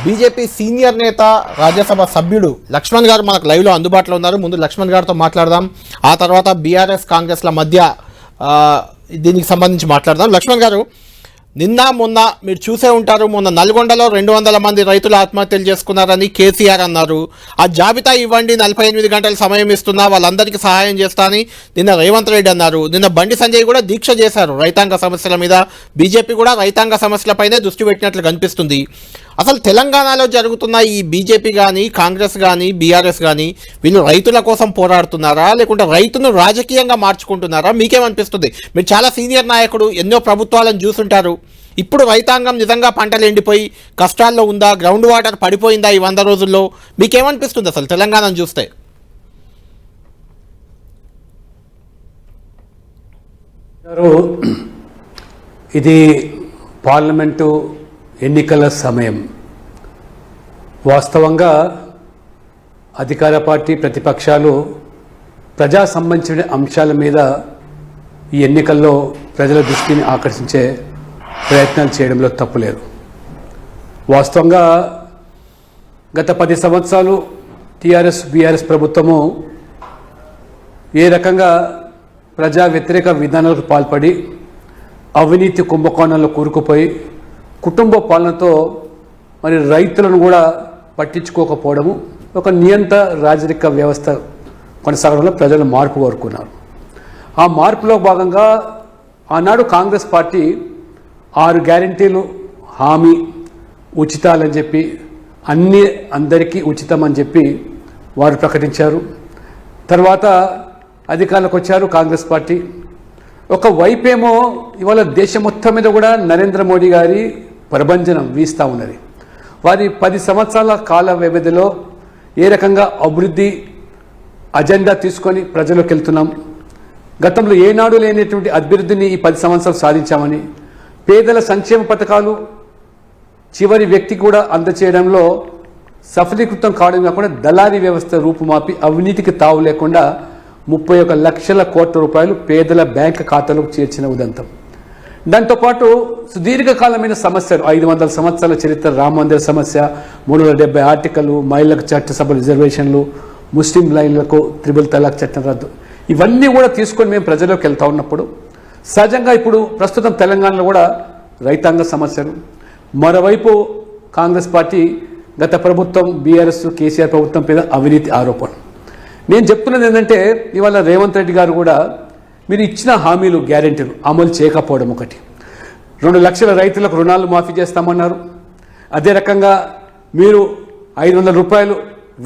BJP senior నేత రాజ్యసభ సభ్యుడు లక్ష్మణ్ గారు మనకు లైవ్లో అందుబాటులో ఉన్నారు. ముందు లక్ష్మణ్ గారితో మాట్లాడదాం, ఆ తర్వాత బీఆర్ఎస్ కాంగ్రెస్ల మధ్య దీనికి సంబంధించి మాట్లాడదాం. లక్ష్మణ్ గారు, నిన్న మొన్న మీరు చూసే ఉంటారు, మొన్న నల్గొండలో 200 మంది రైతులు ఆత్మహత్యలు చేసుకున్నారని కేసీఆర్ అన్నారు. ఆ జాబితా ఇవ్వండి, 48 గంటల సమయం ఇస్తున్నా, వాళ్ళందరికీ సహాయం చేస్తా అని నిన్న రేవంత్ రెడ్డి అన్నారు. నిన్న బండి సంజయ్ కూడా దీక్ష చేశారు రైతాంగ సమస్యల మీద. బీజేపీ కూడా రైతాంగ సమస్యలపైనే దృష్టి పెట్టినట్లు కనిపిస్తుంది. అసలు తెలంగాణలో జరుగుతున్న ఈ బీజేపీ కానీ, కాంగ్రెస్ కానీ, బీఆర్ఎస్ కానీ వీళ్ళు రైతుల కోసం పోరాడుతున్నారా, లేకుంటే రైతును రాజకీయంగా మార్చుకుంటున్నారా? మీకేమనిపిస్తుంది? మీరు చాలా సీనియర్ నాయకుడు, ఎన్నో ప్రభుత్వాలను చూసుంటారు. ఇప్పుడు రైతాంగం నిజంగా పంటలు ఎండిపోయి కష్టాల్లో ఉందా? గ్రౌండ్ వాటర్ పడిపోయిందా ఈ 100 రోజుల్లో? మీకేమనిపిస్తుంది అసలు తెలంగాణను చూస్తే? ఇది పార్లమెంటు ఎన్నికల సమయం. వాస్తవంగా అధికార పార్టీ, ప్రతిపక్షాలు ప్రజా సంబంధించిన అంశాల మీద ఈ ఎన్నికల్లో ప్రజల దృష్టిని ఆకర్షించే ప్రయత్నాలు చేయడంలో తప్పులేదు. వాస్తవంగా గత 10 సంవత్సరాలు టీఆర్ఎస్ బీఆర్ఎస్ ప్రభుత్వము ఏ రకంగా ప్రజా వ్యతిరేక విధానాలకు పాల్పడి అవినీతి కుంభకోణంలో కూరుకుపోయి కుటుంబ పాలనతో మరి రైతులను కూడా పట్టించుకోకపోవడము, ఒక నియంత్ర రాజరిక వ్యవస్థ కొనసాగడంలో ప్రజలు మార్పు కోరుకున్నారు. ఆ మార్పులో భాగంగా ఆనాడు కాంగ్రెస్ పార్టీ 6 గ్యారంటీలు హామీ, ఉచితాలని చెప్పి, అందరికీ ఉచితం అని చెప్పి వారు ప్రకటించారు. తర్వాత అధికారంలోకి వచ్చారు కాంగ్రెస్ పార్టీ. ఒక వైపేమో ఇవాళ దేశం మొత్తం మీద కూడా నరేంద్ర మోడీ గారి ప్రభంజనం వీస్తూ ఉన్నది. వారి 10 సంవత్సరాల కాల వ్యవధిలో ఏ రకంగా అభివృద్ధి అజెండా తీసుకొని ప్రజలకు వెళ్తున్నాం, గతంలో ఏనాడు లేనటువంటి అభివృద్ధిని ఈ 10 సంవత్సరాలు సాధించామని, పేదల సంక్షేమ పథకాలు చివరి వ్యక్తి కూడా అందచేయడంలో సఫలీకృతం కావడం కాకుండా దళారీ వ్యవస్థ రూపుమాపి అవినీతికి తావు లేకుండా 31 లక్షల కోట్ల రూపాయలు పేదల బ్యాంక్ ఖాతాలకు చేర్చిన ఉదంతం. దాంతోపాటు సుదీర్ఘకాలమైన సమస్యలు, 500 సంవత్సరాల చరిత్ర, రామ మందిర సమస్య, 370 ఆర్టికల్, మహిళలకు చట్టసభ రిజర్వేషన్లు, ముస్లిం లైన్లకు 3 తలాక్ చట్టం రద్దు, ఇవన్నీ కూడా తీసుకొని మేము ప్రజల్లోకి వెళ్తూ ఉన్నప్పుడు సహజంగా ఇప్పుడు ప్రస్తుతం తెలంగాణలో కూడా రైతాంగ సమస్యలు, మరోవైపు కాంగ్రెస్ పార్టీ గత ప్రభుత్వం బీఆర్ఎస్ కేసీఆర్ ప్రభుత్వం మీద అవినీతి ఆరోపణ. నేను చెప్తున్నది ఏంటంటే, ఇవాళ రేవంత్ రెడ్డి గారు కూడా మీరు ఇచ్చిన హామీలు, గ్యారెంటీలు అమలు చేయకపోవడం ఒకటి. 2 లక్షల రైతులకు రుణాలు మాఫీ చేస్తామన్నారు. అదే రకంగా మీరు 500 రూపాయలు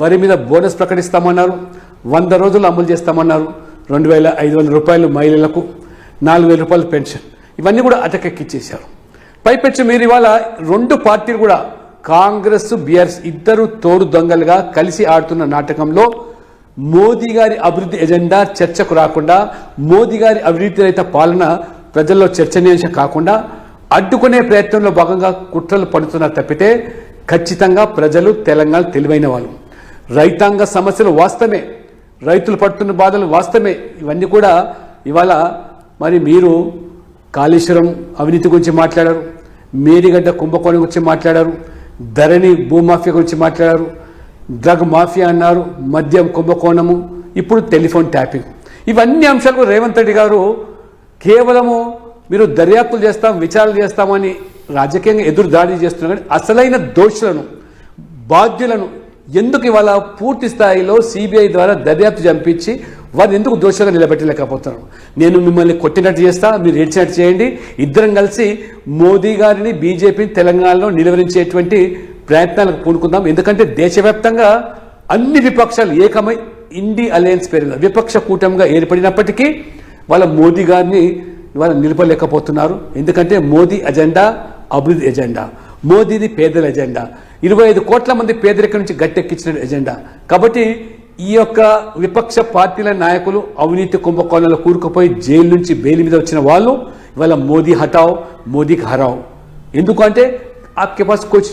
వరి మీద బోనస్ ప్రకటిస్తామన్నారు. 100 రోజులు అమలు చేస్తామన్నారు. 2500 రూపాయలు మహిళలకు, 4000 రూపాయలు పెన్షన్, ఇవన్నీ కూడా అటకెక్కిచ్చేశారు. పైపెచ్చు మీరు ఇవాళ 2 పార్టీలు కూడా, కాంగ్రెస్ బీఆర్ఎస్ ఇద్దరు తోడు దొంగలుగా కలిసి ఆడుతున్న నాటకంలో మోదీ గారి అభివృద్ధి ఎజెండా చర్చకు రాకుండా, మోదీ గారి అవినీతి రహిత పాలన ప్రజల్లో చర్చనీయాంశం కాకుండా అడ్డుకునే ప్రయత్నంలో భాగంగా కుట్రలు పడుతున్నారు తప్పితే ఖచ్చితంగా ప్రజలు తెలంగాణ తెలివైన వాళ్ళు. రైతాంగ సమస్యలు వాస్తవమే, రైతులు పడుతున్న బాధలు వాస్తవమే. ఇవన్నీ కూడా ఇవాళ మరి మీరు కాళేశ్వరం అవినీతి గురించి మాట్లాడారు, మేడిగడ్డ కుంభకోణం గురించి మాట్లాడారు, ధరణి భూమాఫియా గురించి మాట్లాడారు, డ్రగ్ మాఫియా అన్నారు, మద్యం కుంభకోణము, ఇప్పుడు టెలిఫోన్ ట్యాపింగ్, ఇవన్నీ అంశాలు రేవంత్ రెడ్డి గారు కేవలము మీరు దర్యాప్తులు చేస్తాం, విచారణ చేస్తామని రాజకీయంగా ఎదురు దాడి చేస్తున్నారు. కానీ అసలైన దోషులను, బాధ్యులను ఎందుకు ఇవాళ పూర్తి స్థాయిలో సిబిఐ ద్వారా దర్యాప్తు చంపించి వారిని ఎందుకు దోషంగా నిలబెట్టలేకపోతున్నారు? నేను మిమ్మల్ని కొట్టినట్టు చేస్తా, మీరు ఏడ్చినట్టు చేయండి, ఇద్దరం కలిసి మోదీ గారిని, బీజేపీని తెలంగాణలో నిలువరించేటువంటి ప్రయత్నాలకు పూనుకుందాం. ఎందుకంటే దేశవ్యాప్తంగా అన్ని విపక్షాలు ఏకమై ఇండి అలయన్స్ పేరు విపక్ష కూటమిగా ఏర్పడినప్పటికీ వాళ్ళ మోదీ గారిని ఇవాళ నిలపలేకపోతున్నారు. ఎందుకంటే మోదీ అజెండా అభివృద్ధి ఎజెండా, మోదీది పేదల ఎజెండా, 25 కోట్ల మంది పేదరికం నుంచి గట్టెక్కించిన ఎజెండా. కాబట్టి ఈ యొక్క విపక్ష పార్టీల నాయకులు అవినీతి కుంభకోణంలో కూరుకుపోయి జైలు నుంచి బెయిల్ మీద వచ్చిన వాళ్ళు ఇవాళ మోదీ హటావ్, మోదీకి హరావ్. ఎందుకంటే ఆప్కే పాస్ కుచ్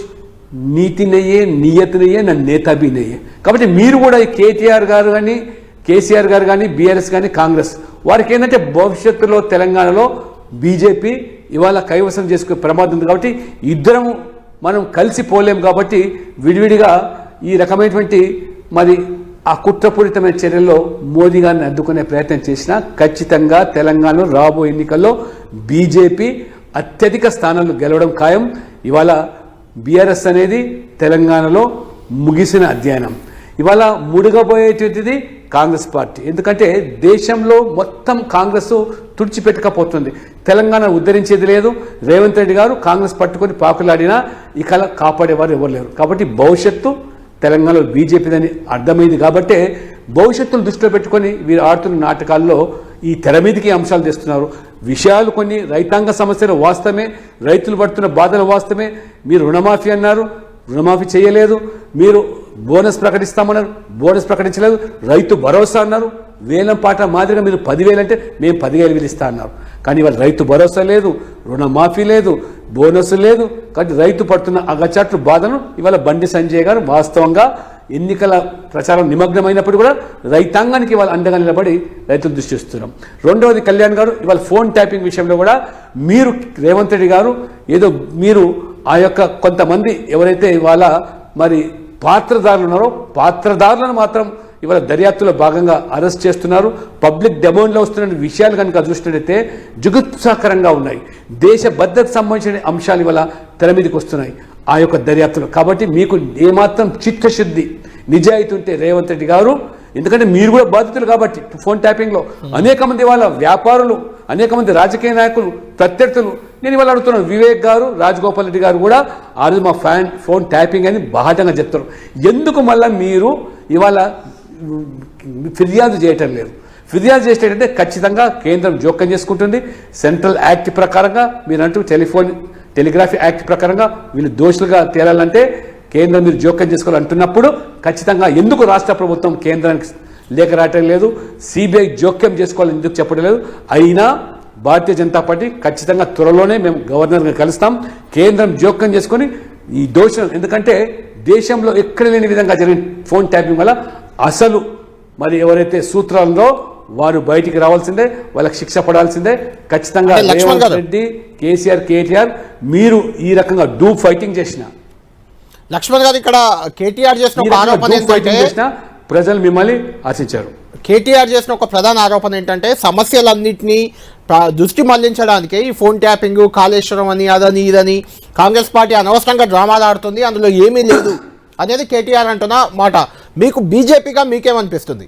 నీతి నయ్యే, నియత్ నయ్యే, నా నేత బి నయ్యే. కాబట్టి మీరు కూడా ఈ కేటీఆర్ గారు కానీ, కేసీఆర్ గారు కానీ, బీఆర్ఎస్ కానీ, కాంగ్రెస్ వారికి ఏంటంటే భవిష్యత్తులో తెలంగాణలో బీజేపీ ఇవాళ కైవసం చేసుకునే ప్రమాదం ఉంది. కాబట్టి ఇద్దరం మనం కలిసిపోలేం కాబట్టి విడివిడిగా ఈ రకమైనటువంటి మరి ఆ కుట్రపూరితమైన చర్యల్లో మోదీ గారిని అడ్డుకునే ప్రయత్నం చేసినా ఖచ్చితంగా తెలంగాణలో రాబోయే ఎన్నికల్లో బీజేపీ అత్యధిక స్థానాలు గెలవడం ఖాయం. ఇవాళ బీఆర్ఎస్ అనేది తెలంగాణలో ముగిసిన అధ్యయనం. ఇవాళ ముడిగబోయేటువంటిది కాంగ్రెస్ పార్టీ. ఎందుకంటే దేశంలో మొత్తం కాంగ్రెస్ తుడిచిపెట్టకపోతుంది. తెలంగాణ ఉద్ధరించేది లేదు. రేవంత్ రెడ్డి గారు కాంగ్రెస్ పట్టుకొని పాకులాడినా ఇక కాపాడేవారు ఎవరు లేరు. కాబట్టి భవిష్యత్తు తెలంగాణలో బీజేపీదని అర్థమైంది. కాబట్టే భవిష్యత్తును దృష్టిలో పెట్టుకొని వీరు ఆడుతున్న నాటకాల్లో ఈ తెర మీదకి అంశాలు తెస్తున్నారు. విషయాలు కొన్ని రైతాంగ సమస్యలు వాస్తవమే, రైతులు పడుతున్న బాధలు వాస్తవమే. మీరు రుణమాఫీ అన్నారు, రుణమాఫీ చేయలేదు. మీరు బోనస్ ప్రకటిస్తామన్నారు, బోనస్ ప్రకటించలేదు. రైతు భరోసా అన్నారు, వేలం పాట మాదిరిగా మీరు 10,000 అంటే మేము 10,000 ఇస్తా అన్నారు. కానీ ఇవాళ రైతు భరోసా లేదు, రుణమాఫీ లేదు, బోనస్ లేదు. కాబట్టి రైతు పడుతున్న అగచాట్లు బాధను ఇవాళ బండి సంజయ్ గారు వాస్తవంగా ఎన్నికల ప్రచారం నిమగ్నమైనప్పుడు కూడా రైతాంగానికి ఇవాళ అండగా నిలబడి రైతులు దృష్టి ఇస్తున్నాం. రెండవది కళ్యాణ్ గారు ఇవాళ ఫోన్ ట్యాపింగ్ విషయంలో కూడా మీరు రేవంత్ రెడ్డి గారు ఏదో మీరు ఆ యొక్క కొంతమంది ఎవరైతే ఇవాళ మరి పాత్రదారులు ఉన్నారో పాత్రదారులను మాత్రం ఇవాళ దర్యాప్తులో భాగంగా అరెస్ట్ చేస్తున్నారు. పబ్లిక్ డొమైన్లో వస్తున్న విషయాలు కనుక చూసినట్టయితే జుగుప్సాకరంగా ఉన్నాయి. దేశ భద్రతకు సంబంధించిన అంశాలు ఇవాళ తెర మీదకి వస్తున్నాయి ఆ యొక్క దర్యాప్తులో. కాబట్టి మీకు ఏమాత్రం చిత్తశుద్ధి నిజాయితీ ఉంటే రేవంత్ రెడ్డి గారు, ఎందుకంటే మీరు కూడా బాధితులు కాబట్టి ఫోన్ ట్యాపింగ్లో అనేక మంది వాళ్ళ వ్యాపారులు, అనేక మంది రాజకీయ నాయకులు, ప్రత్యర్థులు. నేను ఇవాళ అడుగుతున్నాను, వివేక్ గారు, రాజగోపాల్ రెడ్డి గారు కూడా ఆ రోజు మా ఫోన్ ట్యాపింగ్ అని బాహటంగా చెప్తారు. ఎందుకు మళ్ళీ మీరు ఇవాళ ఫిర్యాదు చేయటం లేదు? ఫిర్యాదు చేసేటంటే ఖచ్చితంగా కేంద్రం జోక్యం చేసుకుంటుంది. సెంట్రల్ యాక్ట్ ప్రకారంగా మీరంటూ టెలిగ్రాఫీ యాక్ట్ ప్రకారంగా వీళ్ళు దోషులుగా తేలాలంటే కేంద్రం మీరు జోక్యం చేసుకోవాలంటున్నప్పుడు ఖచ్చితంగా ఎందుకు రాష్ట్ర ప్రభుత్వం కేంద్రానికి లేఖ రాయటం లేదు, సిబిఐ జోక్యం చేసుకోవాలని ఎందుకు చెప్పడం లేదు? అయినా భారతీయ జనతా పార్టీ ఖచ్చితంగా త్వరలోనే మేము గవర్నర్గా కలుస్తాం. కేంద్రం జోక్యం చేసుకొని ఈ దోషం, ఎందుకంటే దేశంలో ఎక్కడ లేని విధంగా జరిగిన ఫోన్ ట్యాపింగ్ వల్ల అసలు మరి ఎవరైతే సూత్రాలలో వారు బయటికి రావాల్సిందే, వాళ్ళకి శిక్ష పడాల్సిందే. ఖచ్చితంగా రేవంత్ రెడ్డి, కేసీఆర్, కేటీఆర్ మీరు ఈ రకంగా డూప్ ఫైటింగ్ చేసిన లక్ష్మణ్ గారు ఇక్కడ కేటీఆర్ చేసిన ఒక ఆరోపణ ఏంటంటే ప్రజలు మిమ్మల్ని ఆశించారు. కేటీఆర్ చేసిన ఒక ప్రధాన ఆరోపణ ఏంటంటే సమస్యలన్నింటినీ దృష్టి మళ్లించడానికి ఈ ఫోన్ ట్యాపింగ్, కాళేశ్వరం అని, అదని ఇదని కాంగ్రెస్ పార్టీ అనవసరంగా డ్రామాలు ఆడుతుంది, అందులో ఏమీ లేదు అనేది కేటీఆర్ అంటున్న మాట. మీకు బీజేపీగా మీకేమనిపిస్తుంది?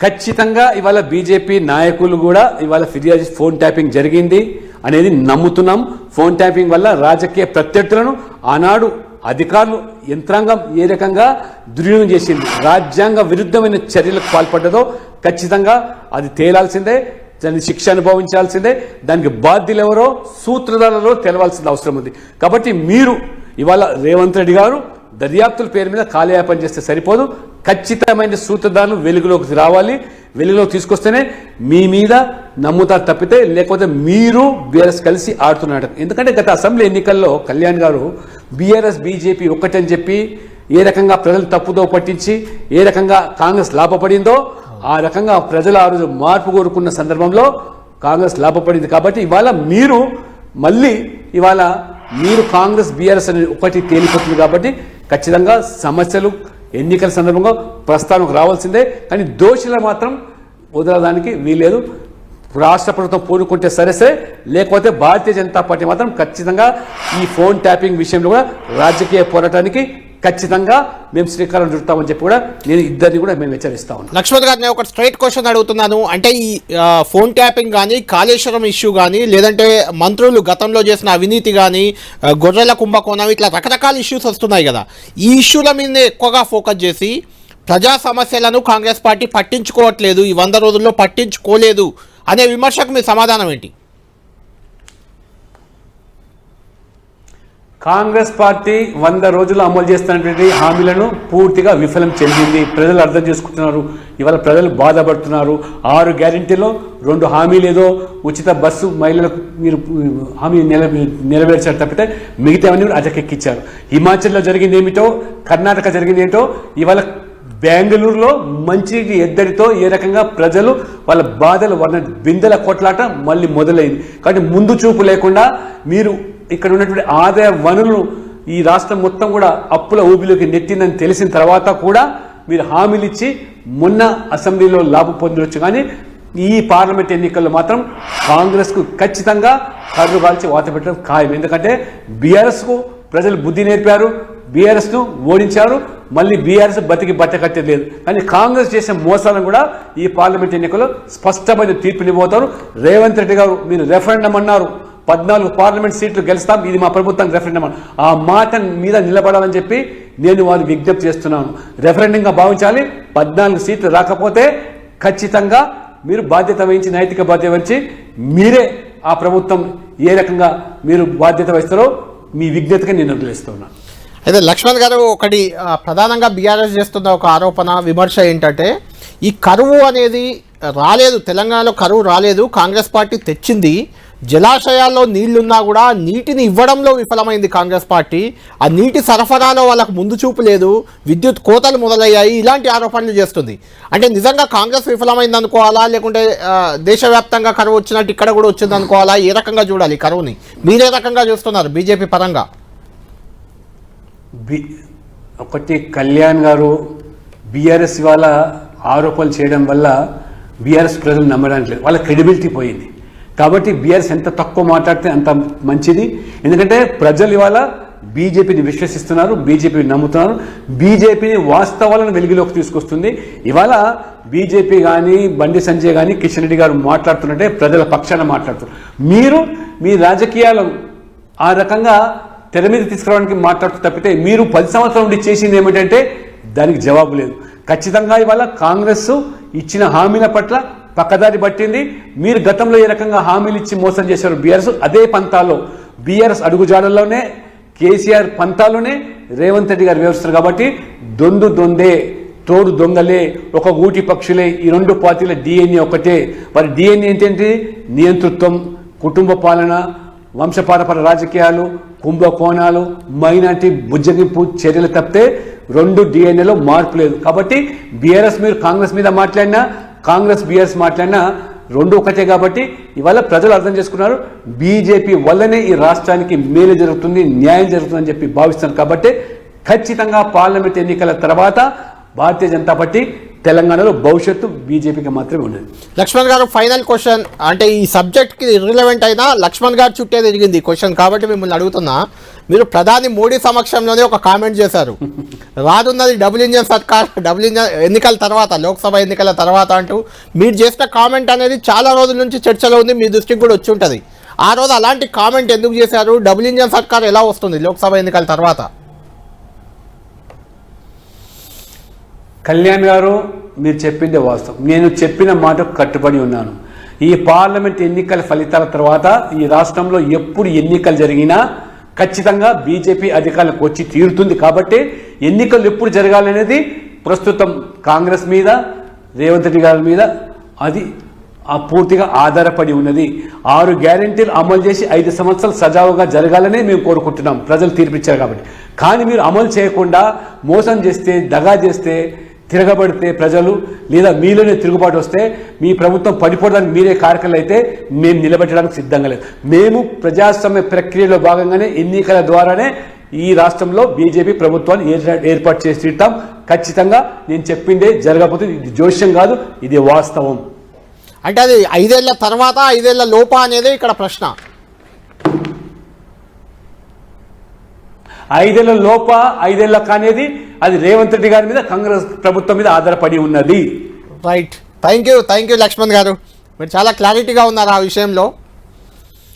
ఖచ్చితంగా ఇవాళ బీజేపీ నాయకులు కూడా ఇవాళ ఫిర్యాదు ఫోన్ ట్యాపింగ్ జరిగింది అనేది నమ్ముతున్నాం. ఫోన్ ట్యాపింగ్ వల్ల రాజకీయ ప్రత్యర్థులను ఆనాడు అధికారులు, యంత్రాంగం ఏ రకంగా దుర్వినియోగం చేసింది, రాజ్యాంగ విరుద్ధమైన చర్యలకు పాల్పడ్డదో ఖచ్చితంగా అది తేలాల్సిందే, దాన్ని శిక్ష అనుభవించాల్సిందే. దానికి బాధ్యులు ఎవరో, సూత్రధారులలో తెలవాల్సిన అవసరం ఉంది. కాబట్టి మీరు ఇవాళ రేవంత్ రెడ్డి గారు దర్యాప్తుల పేరు మీద కాలయాపన చేస్తే సరిపోదు. ఖచ్చితమైన సూత్రధారులు వెలుగులోకి రావాలి. వెలుగులోకి తీసుకొస్తేనే మీ మీద నమ్ముతారు తప్పితే, లేకపోతే మీరు బీఆర్ఎస్ కలిసి ఆడుతున్నారు. ఎందుకంటే గత అసెంబ్లీ ఎన్నికల్లో కళ్యాణ్ గారు బీఆర్ఎస్ బీజేపీ ఒక్కటని చెప్పి ఏ రకంగా ప్రజలు తప్పుదో పట్టించి ఏ రకంగా కాంగ్రెస్ లాభపడిందో ఆ రకంగా ప్రజలు ఆ రోజు మార్పు కోరుకున్న సందర్భంలో కాంగ్రెస్ లాభపడింది. కాబట్టి ఇవాళ మీరు మళ్ళీ ఇవాళ మీరు కాంగ్రెస్ బీఆర్ఎస్ అనేది ఒకటి తేలిపోతుంది. కాబట్టి ఖచ్చితంగా సమస్యలు ఎన్నికల సందర్భంగా ప్రస్తావనకు రావాల్సిందే. కానీ దోషులు మాత్రం వదలడానికి వీలేదు. రాష్ట్ర ప్రభుత్వం పూనుకుంటే సరే, లేకపోతే భారతీయ జనతా పార్టీ మాత్రం ఖచ్చితంగా ఈ ఫోన్ ట్యాపింగ్ విషయంలో కూడా రాజకీయ పోరాటానికి ఖచ్చితంగా మేము శ్రీకారం చుడతామని చెప్పి కూడా నేను ఇద్దరిని కూడా మేము హెచ్చరిస్తా ఉన్నాను. లక్ష్మణ్ గారు, నేను ఒక స్ట్రైట్ క్వశ్చన్ అడుగుతున్నాను. అంటే ఈ ఫోన్ ట్యాపింగ్ కానీ, కాళేశ్వరం ఇష్యూ కానీ, లేదంటే మంత్రులు గతంలో చేసిన అవినీతి కానీ, గొర్రెల కుంభకోణం, ఇట్లా రకరకాల ఇష్యూస్ వస్తున్నాయి కదా. ఈ ఇష్యూల మీదనే ఎక్కువగా ఫోకస్ చేసి ప్రజా సమస్యలను కాంగ్రెస్ పార్టీ పట్టించుకోవట్లేదు, ఈ 100 రోజుల్లో పట్టించుకోలేదు అనే విమర్శకు మీ సమాధానం ఏంటి? కాంగ్రెస్ పార్టీ 100 రోజులు అమలు చేస్తున్నటువంటి హామీలను పూర్తిగా విఫలం చెందింది. ప్రజలు అర్థం చేసుకుంటున్నారు. ఇవాళ ప్రజలు బాధపడుతున్నారు. 6 గ్యారెంటీలో 2 హామీలు ఏదో ఉచిత బస్సు మహిళలకు మీరు హామీ నెరవేర్చారు తప్పితే మిగతావన్నీ అజకెక్కిచ్చారు. హిమాచల్లో జరిగింది ఏమిటో, కర్ణాటక జరిగింది ఏంటో ఇవాళ బెంగళూరులో మంచికి ఎద్దడితో ఏ రకంగా ప్రజలు వాళ్ళ బాధలు వాళ్ళ బిందెల కొట్లాట మళ్ళీ మొదలైంది. కాబట్టి ముందు చూపు లేకుండా మీరు ఇక్కడ ఉన్నటువంటి ఆదాయ వనరులు ఈ రాష్ట్రం మొత్తం కూడా అప్పుల ఊబిలోకి నెట్టిందని తెలిసిన తర్వాత కూడా మీరు హామీలు ఇచ్చి మొన్న అసెంబ్లీలో లాభం పొందవచ్చు. కానీ ఈ పార్లమెంట్ ఎన్నికల్లో మాత్రం కాంగ్రెస్కు ఖచ్చితంగా కర్రు కాల్చి వాత పెట్టడం ఖాయం. ఎందుకంటే బీఆర్ఎస్కు ప్రజలు బుద్ధి నేర్పారు, బీఆర్ఎస్ను ఓడించారు, మళ్ళీ బీఆర్ఎస్ బతికి బట్ట కట్టలేదు. కానీ కాంగ్రెస్ చేసే మోసాలను కూడా ఈ పార్లమెంట్ ఎన్నికల్లో స్పష్టమైన తీర్పునివ్వబోతారు. రేవంత్ రెడ్డి గారు మీరు రెఫరెండం అన్నారు, 14 పార్లమెంట్ సీట్లు గెలుస్తాం, ఇది మా ప్రభుత్వానికి రెఫరెండం అని, ఆ మాట మీద నిలబడాలని చెప్పి నేను వారు విజ్ఞప్తి చేస్తున్నాను. రెఫరెండంగా భావించాలి. 14 సీట్లు రాకపోతే ఖచ్చితంగా మీరు బాధ్యత వహించి, నైతిక బాధ్యత వహించి మీరే ఆ ప్రభుత్వం ఏ రకంగా మీరు బాధ్యత వహిస్తారో మీ విజ్ఞతగా నేను వదిలేస్తున్నాను. అయితే లక్ష్మణ్ గారు ఒకటి ప్రధానంగా బీఆర్ఎస్ చేస్తున్న ఒక ఆరోపణ విమర్శ ఏంటంటే ఈ కరువు అనేది రాలేదు, తెలంగాణలో కరువు రాలేదు, కాంగ్రెస్ పార్టీ తెచ్చింది. జలాశయాల్లో నీళ్లున్నా కూడా నీటిని ఇవ్వడంలో విఫలమైంది కాంగ్రెస్ పార్టీ. ఆ నీటి సరఫరాలో వాళ్ళకు ముందు చూపు లేదు, విద్యుత్ కోతలు మొదలయ్యాయి, ఇలాంటి ఆరోపణలు చేస్తుంది. అంటే నిజంగా కాంగ్రెస్ విఫలమైంది అనుకోవాలా, లేకుంటే దేశవ్యాప్తంగా కరువు వచ్చినట్టు ఇక్కడ కూడా వచ్చింది అనుకోవాలా? ఏ రకంగా చూడాలి కరువుని? మీరే రకంగా చూస్తున్నారు బీజేపీ పరంగా? ఒకటి కళ్యాణ్ గారు బీఆర్ఎస్ ఇవాళ ఆరోపణలు చేయడం వల్ల బీఆర్ఎస్ ప్రజలు నమ్మడానికి లేదు, వాళ్ళ క్రెడిబిలిటీ పోయింది. కాబట్టి బీఆర్ఎస్ ఎంత తక్కువ మాట్లాడితే అంత మంచిది. ఎందుకంటే ప్రజలు ఇవాళ బీజేపీని విశ్వసిస్తున్నారు, బీజేపీని నమ్ముతున్నారు, బీజేపీని వాస్తవాలను వెలుగులోకి తీసుకొస్తుంది. ఇవాళ బీజేపీ కానీ బండి సంజయ్ కానీ కిషన్ రెడ్డి గారు మాట్లాడుతున్నట్టే ప్రజల పక్షాన మాట్లాడుతున్నారు. మీరు మీ రాజకీయాలను ఆ రకంగా తెర మీద తీసుకురావడానికి మాట్లాడుతూ తప్పితే మీరు 10 సంవత్సరాల నుండి చేసింది ఏమిటంటే దానికి జవాబు లేదు. ఖచ్చితంగా ఇవాళ కాంగ్రెస్ ఇచ్చిన హామీల పట్ల పక్కదారి పట్టింది. మీరు గతంలో ఏ రకంగా హామీలు ఇచ్చి మోసం చేశారు బీఆర్ఎస్, అదే పంతాల్లో బీఆర్ఎస్ అడుగుజాడల్లోనే కేసీఆర్ పంతాల్లోనే రేవంత్ రెడ్డి గారు వ్యవహరిస్తారు. కాబట్టి దొందే తోడు దొంగలే, ఒక గూటి పక్షులే, ఈ 2 పార్టీల డిఎన్ఏ ఒకటే. మరి డిఎన్ఏ ఏంటంటే నియంతృత్వం, కుటుంబ పాలన, వంశపారపర రాజకీయాలు, కుంభకోణాలు, మైనార్టీ బుజ్జగింపు చర్యలు తప్పితే 2 డిఎన్ఏలో మార్పు లేదు. కాబట్టి బీఆర్ఎస్ మీరు కాంగ్రెస్ మీద మాట్లాడినా, కాంగ్రెస్ బీఆర్ఎస్ మాట్లాడినా 2 ఒకటే. కాబట్టి ఇవాళ ప్రజలు అర్థం చేసుకున్నారు బీజేపీ వల్లనే ఈ రాష్ట్రానికి మేలు జరుగుతుంది, న్యాయం జరుగుతుందని చెప్పి భావిస్తున్నారు. కాబట్టి ఖచ్చితంగా పార్లమెంట్ ఎన్నికల తర్వాత భారతీయ జనతా పార్టీ తెలంగాణలో భవిష్యత్తు బీజేపీకి మాత్రమే ఉన్నది. లక్ష్మణ్ గారు ఫైనల్ క్వశ్చన్, అంటే ఈ సబ్జెక్ట్కి ఇర్రిలవెంట్ అయినా లక్ష్మణ్ గారు చుట్టే తిరిగింది ఈ క్వశ్చన్. కాబట్టి మిమ్మల్ని అడుగుతున్నా, మీరు ప్రధాని మోడీ సమక్షంలోనే ఒక కామెంట్ చేశారు, రానున్నది డబుల్ ఇంజన్ సర్కార్, డబుల్ ఇంజన్ ఎన్నికల తర్వాత, లోక్సభ ఎన్నికల తర్వాత అంటూ. మీరు చేసిన కామెంట్ అనేది చాలా రోజుల నుంచి చర్చలో ఉంది, మీ దృష్టికి కూడా వచ్చి ఉంటుంది. ఆ రోజు అలాంటి కామెంట్ ఎందుకు చేశారు? డబుల్ ఇంజన్ సర్కార్ ఎలా వస్తుంది లోక్సభ ఎన్నికల తర్వాత? కళ్యాణ్ గారు మీరు చెప్పిందే వాస్తవం. నేను చెప్పిన మాటకు కట్టుబడి ఉన్నాను. ఈ పార్లమెంట్ ఎన్నికల ఫలితాల తర్వాత ఈ రాష్ట్రంలో ఎప్పుడు ఎన్నికలు జరిగినా ఖచ్చితంగా బీజేపీ అధికారులకు వచ్చి తీరుతుంది. కాబట్టి ఎన్నికలు ఎప్పుడు జరగాలనేది ప్రస్తుతం కాంగ్రెస్ మీద, రేవంత్ రెడ్డి గారి మీద అది పూర్తిగా ఆధారపడి ఉన్నది. 6 గ్యారెంటీలు అమలు చేసి 5 సంవత్సరాలు సజావుగా జరగాలనే మేము కోరుకుంటున్నాం, ప్రజలు తీర్పిచ్చారు కాబట్టి. కానీ మీరు అమలు చేయకుండా మోసం చేస్తే, దగా చేస్తే, తిరగబడితే ప్రజలు, లేదా మీలోనే తిరుగుబాటు వస్తే మీ ప్రభుత్వం పడిపోవడానికి మీరే కారకులు అయితే మేము నిలబెట్టడానికి సిద్ధంగా లేదు. మేము ప్రజాస్వామ్య ప్రక్రియలో భాగంగానే ఎన్నికల ద్వారానే ఈ రాష్ట్రంలో బీజేపీ ప్రభుత్వాన్ని ఏర్పాటు చేసి తీరుతాం. ఖచ్చితంగా నేను చెప్పిందే జరగకపోతే ఇది జోష్యం కాదు, ఇది వాస్తవం. అంటే అది 5 ఏళ్ల తర్వాత 5 ఏళ్ల లోపా అనేది ఇక్కడ ప్రశ్న. 5 ఏళ్ల లోప 5 ఏళ్ల కానేది అది రేవంత్ రెడ్డి గారి మీద, కాంగ్రెస్ ప్రభుత్వం మీద ఆధారపడి ఉన్నది. రైట్, థ్యాంక్ యూ లక్ష్మణ్ గారు, మీరు చాలా క్లారిటీగా ఉన్నారు ఆ విషయంలో.